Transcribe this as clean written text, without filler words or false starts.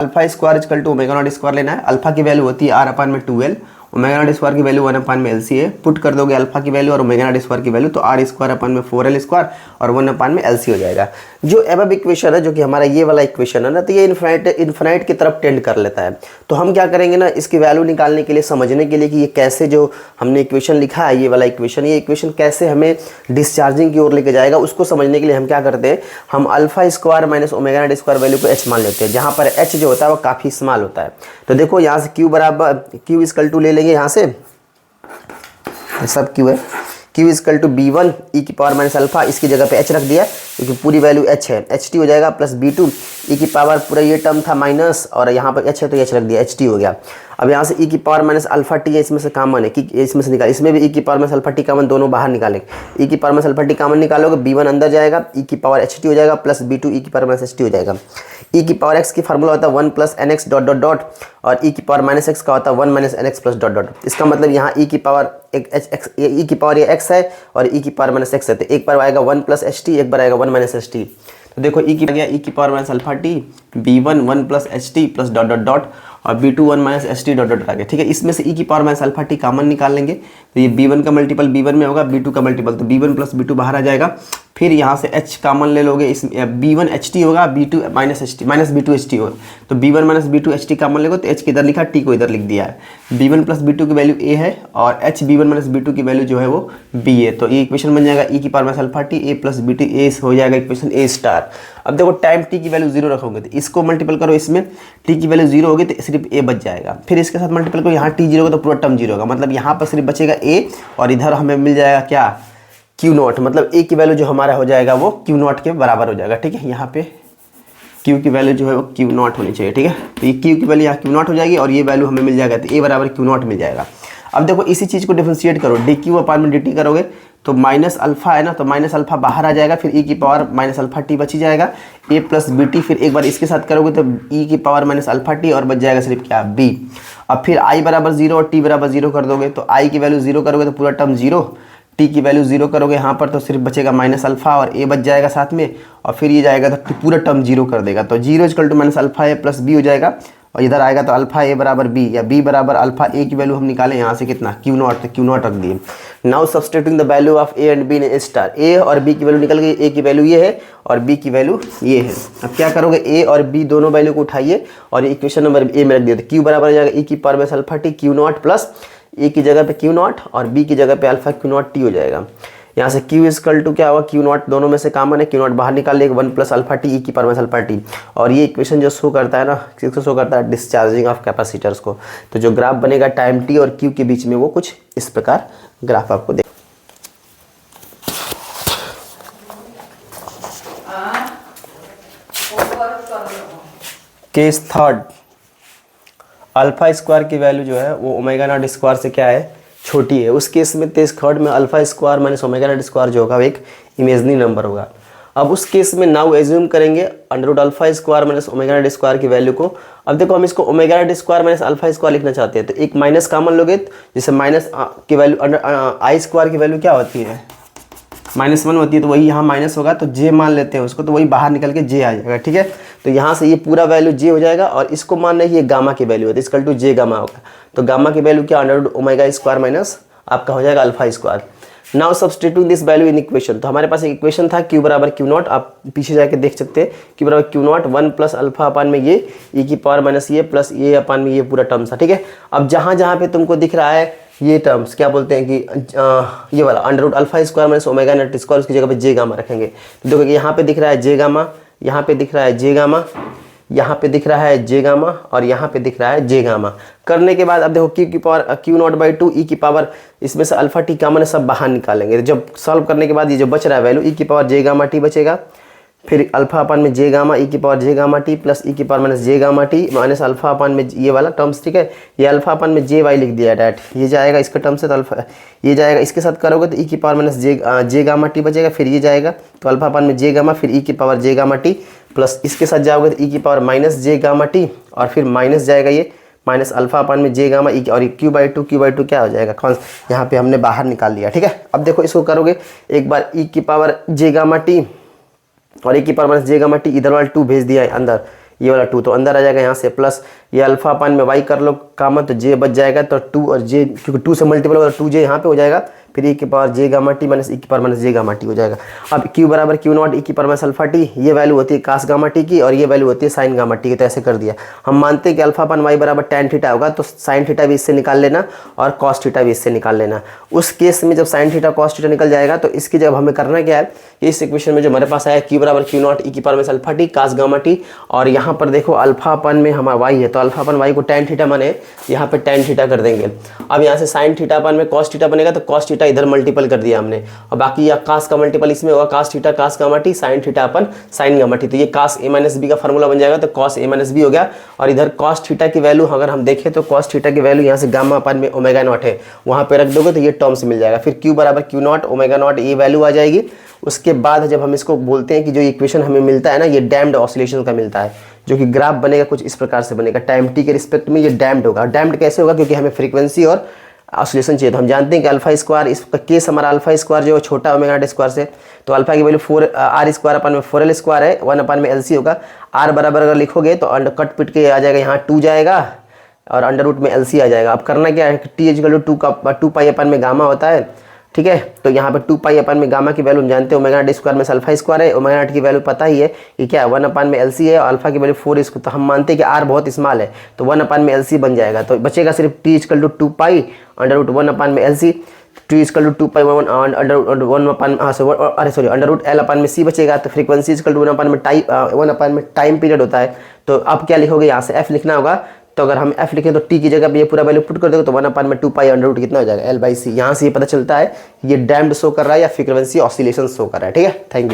Alpha square equal to omega naught square लेना है। Alpha की वैल्यू होती है आर अपान में 2l, ओमेगा नॉट स्क्वायर की वैल्यू 1 अपान में LC है। पुट कर दोगे अल्फा की वैल्यू और ओमेगा नॉट स्क्वायर की वैल्यू, तो आर स्क्वायर अपान में 4l स्क्वायर और 1 अपान में LC हो जाएगा। जो एबव इक्वेशन है, जो कि हमारा ये वाला इक्वेशन है ना, तो ये इन्फिनाइट की तरफ टेंड कर लेता है। तो हम क्या करेंगे ना, इसकी वैल्यू निकालने के लिए, समझने के लिए कि ये कैसे, जो हमने इक्वेशन लिखा है ये वाला इक्वेशन, ये इक्वेशन कैसे हमें डिस्चार्जिंग की ओर लेके जाएगा, उसको समझने के लिए हम क्या करते हैं, हम alpha square minus omega naught square value को h मान लेते हैं, जहाँ पर h जो होता है वो काफ़ी स्मॉल होता है। तो देखो यहाँ से q बराबर q इक्वल टू ले लेंगे, यहाँ से सब q है, q equal to b1 e की पावर माइनस अल्फा, इसकी जगह पे h रख दिया क्योंकि पूरी वैल्यू h है, ht हो जाएगा, प्लस b2 e की पावर, पूरा ये टर्म था माइनस, और यहाँ पर h है तो h रख दिया, ht हो गया। अब यहाँ से e की पावर माइनस अल्फा t है, इसमें से कॉमन है कि इसमें से निकाल, इसमें भी e की power minus alpha t common, दोनों बाहर निकालेंगे। e की power minus alpha t common निकालोगे, b1 अंदर जाएगा, e की पावर ht हो जाएगा, प्लस b2 e की पावर माइनस ht हो जाएगा। e की पावर x की फार्मूला होता है 1 plus nx dot dot dot, और e की पावर माइनस x का होता है 1 minus nx plus dot dot. इसका मतलब यहाँ e की पावर e की पावर ये x है और e की पावर माइनस x है, तो एक बार आएगा 1 प्लस ht, एक बार आएगा 1 माइनस ht। तो देखो e की आ गया e की power minus alpha t, b1 1 plus ht plus dot dot dot, और b2 1 minus ht dot dot आ गया। ठीक है, इसमें से e की power minus alpha t common निकाल लेंगे, तो ये b1 का मल्टीपल b1 में होगा, b2 का मल्टीपल तो b1 प्लस b2 बाहर आ जाएगा। फिर यहाँ से h कॉमन ले लोगे, इस b1 ht होगा, b2 minus ht minus b2 ht होगा, तो b1 minus b2 ht common लेगो, तो h किधर लिखा, t को इधर लिख दिया है। b1 प्लस b2 की वैल्यू a है और h b1 माइनस b2 की वैल्यू जो है वो b है, तो ये इक्वेशन बन जाएगा e की power minus alpha t a plus b2 a हो जाएगा इक्वेशन a स्टार। अब देखो टाइम t की वैल्यू 0 रखोगे तो इसको मल्टीपल करो, इसमें t की वैल्यू 0 होगी तो सिर्फ a बच जाएगा, फिर इसके साथ मल्टीपल करो, यहाँ t 0 होगा तो पूरा टर्म 0 होगा, मतलब यहाँ पर सिर्फ बचेगा a और इधर हमें मिल जाएगा क्या, q नॉट, मतलब a की वैल्यू जो हमारा हो जाएगा वो q नॉट के बराबर हो जाएगा। ठीक है, यहाँ पे q की वैल्यू जो है वो q नॉट होनी चाहिए। ठीक है, तो ये q की वैल्यू यहाँ q नॉट हो जाएगी और ये वैल्यू हमें मिल जाएगा, तो a बराबर q नॉट मिल जाएगा। अब देखो इसी चीज़ को डिफरेंशिएट करो, dq अपान में dt करोगे तो माइनस अल्फा है ना, तो माइनस अल्फा बाहर आ जाएगा, फिर e की पावर माइनस अल्फा t बची जाएगा, a प्लस बी टी, फिर एक बार इसके साथ करोगे तो e की पावर माइनस अल्फा t और बच जाएगा सिर्फ क्या, b। अब फिर i बराबर 0 और t बराबर 0 कर दोगे, तो i की वैल्यू 0 करोगे तो पूरा टर्म 0, t की वैल्यू 0 करोगे यहाँ पर तो सिर्फ बचेगा माइनस अल्फा और a बच जाएगा साथ में, और फिर ये जाएगा तो पूरा टर्म 0 कर देगा, तो 0 equal to minus alpha a plus b हो जाएगा, और इधर आएगा तो अल्फा a बराबर b या b बराबर अल्फा a की वैल्यू हम निकालें यहाँ से कितना, q नॉट, तो q नॉट रख दिए। Now substituting the value of a and b in a star, a और b की वैल्यू निकल गई, a की वैल्यू ये है और b की वैल्यू ये है। अब क्या करोगे, a और b दोनों वैल्यू को उठाइए और इक्वेशन नंबर a में रख दिया, तो q बराबर हो जाएगा e की power minus alpha t q not plus a की जगह पे q नॉट और b की जगह पे अल्फा q नॉट t हो जाएगा। यहाँ से q इक्वल टू क्या होगा, q नॉट दोनों में से कॉमन है, q नॉट बाहर निकाल लेगा, 1 प्लस अल्फा टी e की पावर माइनस अल्फा टी, और ये इक्वेशन जो शो करता है ना, किसको शो करता है, डिस्चार्जिंग ऑफ कैपेसिटर्स को। तो जो ग्राफ बनेगा टाइम t और q के बीच में वो कुछ इस प्रकार ग्राफ आपको देख। केस थर्ड, अल्फा स्क्वायर की वैल्यू जो है वो ओमेगा नॉट स्क्वायर से क्या है, छोटी है। उस केस में केस थर्ड में alpha square minus omega naught square जो होगा वो एक इमेजनरी नंबर होगा। अब उस केस में नाउ एज्यूम करेंगे under root alpha square minus omega naught square की वैल्यू को। अब देखो हम इसको omega naught square minus alpha square लिखना चाहते हैं, तो एक माइनस कॉमन लोगे, जैसे माइनस की वैल्यू अंडर आई स्क्वायर की वैल्यू क्या होती है, -1 होती है, तो वही यहाँ माइनस होगा, तो j मान लेते हैं उसको, तो वही बाहर निकल के j आ जाएगा। ठीक है, तो यहाँ से ये पूरा वैल्यू j हो जाएगा और इसको मान रहे ये गामा की वैल्यू होती है, इसकल टू j गामा होगा, तो गामा की वैल्यू क्या, under root omega square minus आपका हो जाएगा alpha square. Now substitute this value in equation, तो हमारे पास एक इक्वेशन था q बराबर q नॉट, आप पीछे जाके देख सकते हैं, q बराबर q नॉट 1 प्लस अल्फा अपान में ये e की पावर माइनस ये प्लस ये अपान में ये पूरा टर्म्स था। ठीक है, अब जहाँ जहाँ पे तुमको दिख रहा है ये टर्म्स क्या बोलते हैं कि ये वाला under root alpha square minus omega naught square, उसकी जगह पे j गामा रखेंगे, तो देखो यहाँ पे दिख रहा है j गामा, यहाँ पे दिख रहा है j गामा, यहाँ पे दिख रहा है j गामा और यहाँ पे दिख रहा है j गामा। करने के बाद अब देखो q की power q not by 2 e की पावर, इसमें से अल्फा t कॉमन है, सब बाहर निकालेंगे, जब सॉल्व करने के बाद ये जो बच रहा है वैल्यू e की पावर j गामा t बचेगा, फिर अल्फा अपान में j गामा e की power j gamma t plus e की power minus j gamma t minus alpha अपान में ये वाला टर्म्स। ठीक है, ये अल्फा अपान में j वाई लिख दिया डैट, ये जाएगा इसका टर्म से, तो अल्फा ये जाएगा, इसके साथ करोगे तो e की power minus j gamma t बचेगा, फिर ये जाएगा तो अल्फा अपान में j गामा, फिर e की power j gamma t plus इसके साथ जाओगे तो e की power minus j gamma t और फिर माइनस जाएगा ये माइनस अल्फा अपान में j गामा e और q/2 क्या हो जाएगा, कौन यहाँ पे हमने बाहर निकाल लिया। ठीक है, अब देखो इसको करोगे एक बार e की पावर j गामा t और e की power minus j gamma t, इधर वाला 2 भेज दिया है अंदर, ये वाला 2 तो अंदर आ जाएगा यहाँ से, प्लस ये अल्फा अपान में वाई कर लो कामन तो जे बच जाएगा, तो 2 और जे क्योंकि 2 से मल्टीपल होगा तो 2j यहाँ पे हो जाएगा, फिर e की power j gamma t minus e की power minus j gamma t हो जाएगा। अब q बराबर q नॉट e की पावर माइनस अल्फा t, ये वैल्यू होती है कास गामा t की और ये वैल्यू होती है साइन गामा t की। तो ऐसे कर दिया। हम मानते हैं कि अल्फा अपन y बराबर tan थीटा होगा, तो साइन थीटा भी इससे निकाल लेना और कॉस थीटा भी इससे निकाल लेना। उस केस में जब साइन थीटा कॉस थीटा निकल जाएगा तो इसकी जब हमें करना क्या है, इस इक्वेशन में जो हमारे पास आया q बराबर q नॉट e की पावर माइनस अल्फा t कास गामा t, और यहाँ पर देखो अल्फा अपन में हमारा y है तो अल्फा अपन y को tan थीटा माने यहाँ पे tan थीटा कर देंगे। अब यहाँ से साइन थीटा अपन में कॉस थीटा बनेगा तो कॉस थीटा इधर मल्टीपल कर दिया हमने, और बाकी या कास का मल्टीपल इसमें होगा, cos theta cos gamma t, sine theta upon sine gamma t, तो ये कास a माइनस बी का फॉर्मूला बन जाएगा, तो कॉस a माइनस बी हो गया। और इधर कॉस थीटा की वैल्यू अगर हम देखें तो कॉस थीटा की वैल्यू यहाँ से गामा अपन में ओमेगा नॉट है, वहाँ पे रख दोगे तो ये टर्म्स मिल जाएगा। फिर q बराबर q नॉट ओमेगा नॉट ये वैल्यू आ जाएगी। उसके बाद जब हम इसको बोलते हैं कि जो इक्वेशन हमें मिलता है ना, ये डैम्ड ऑसिलेशन का मिलता है, जो कि ग्राफ बनेगा कुछ इस प्रकार से बनेगा, टाइम टी के रिस्पेक्ट में ये डैम्ड होगा। डैम्ड कैसे होगा, क्योंकि हमें फ्रीक्वेंसी और ऑसिलेशन चाहिए। तो हम जानते हैं कि अल्फा स्क्वायर, इसका केस हमारा अल्फा स्क्वायर जो है छोटा ओमेगा नॉट स्क्वायर से, तो अल्फा की वैल्यू 4 आर स्क्वायर अपन में 4l स्क्वायर है, 1 अपन में LC होगा। आर बराबर अगर लिखोगे तो अंडर कट पिट के आ जाएगा, यहाँ 2 जाएगा और अंडर रूट में LC आ जाएगा। अब करना क्या है, टी इक्वल टू 2 का 2 पाई अपन में गामा होता है, ठीक है। तो यहाँ पे 2 पाई अपन में गामा की वैल्यू हम जानते हैं ओमेगा नॉट स्क्वायर में अल्फा स्क्वायर है, ओमेगा नॉट की वैल्यू पता ही है कि क्या 1 अपन में LC है और अल्फा की वैल्यू 4 स्क्वायर, तो हम मानते हैं कि आर बहुत स्मॉल है तो 1 अपन में LC बन जाएगा। तो बचेगा सिर्फ T equal to 2 pi under root 1 upon में LC, T equal to 2 pi under 1 upon under root L upon में C बचेगा। तो फ्रीक्वेंसी इक्वल टू 1 अपन में टाइम पीरियड होता है। तो अब क्या लिखोगे, यहाँ से F लिखना होगा। तो अगर हम f लिखें तो t की जगह पे ये पूरा वैल्यू पुट कर दोगे तो 1 अपन में 2 पाई अंडर रूट कितना हो जाएगा L/C। यहाँ से ये पता चलता है ये डैम्ड शो कर रहा है या फ्रीक्वेंसी ऑसिलेशन शो कर रहा है, ठीक है। Thank you.